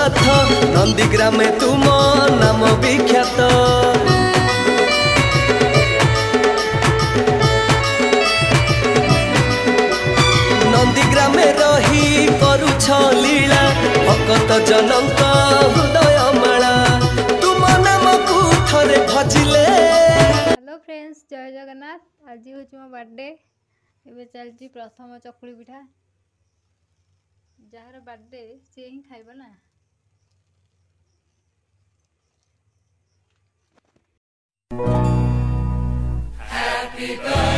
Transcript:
ଜଗନ୍ନାଥ ନନ୍ଦୀଗ୍ରାମେ ତୁମ ନାମ ବିଖ୍ୟାତ। ନନ୍ଦୀଗ୍ରାମେ ରହି କରୁଛ ଲୀଳା ଭକତ ଜନଙ୍କ ହୃଦୟ ମାଳା ତୁମ ନାମକୁ ଥରେ ଭଜିଲେ। हेलो फ्रेंड्स, जय जगन्नाथ। आज हूँ मो बर्थडे। एवं चलती प्रथम चकुली पिठा। जार बर्थडे सी ही खाइब ना। Happy birthday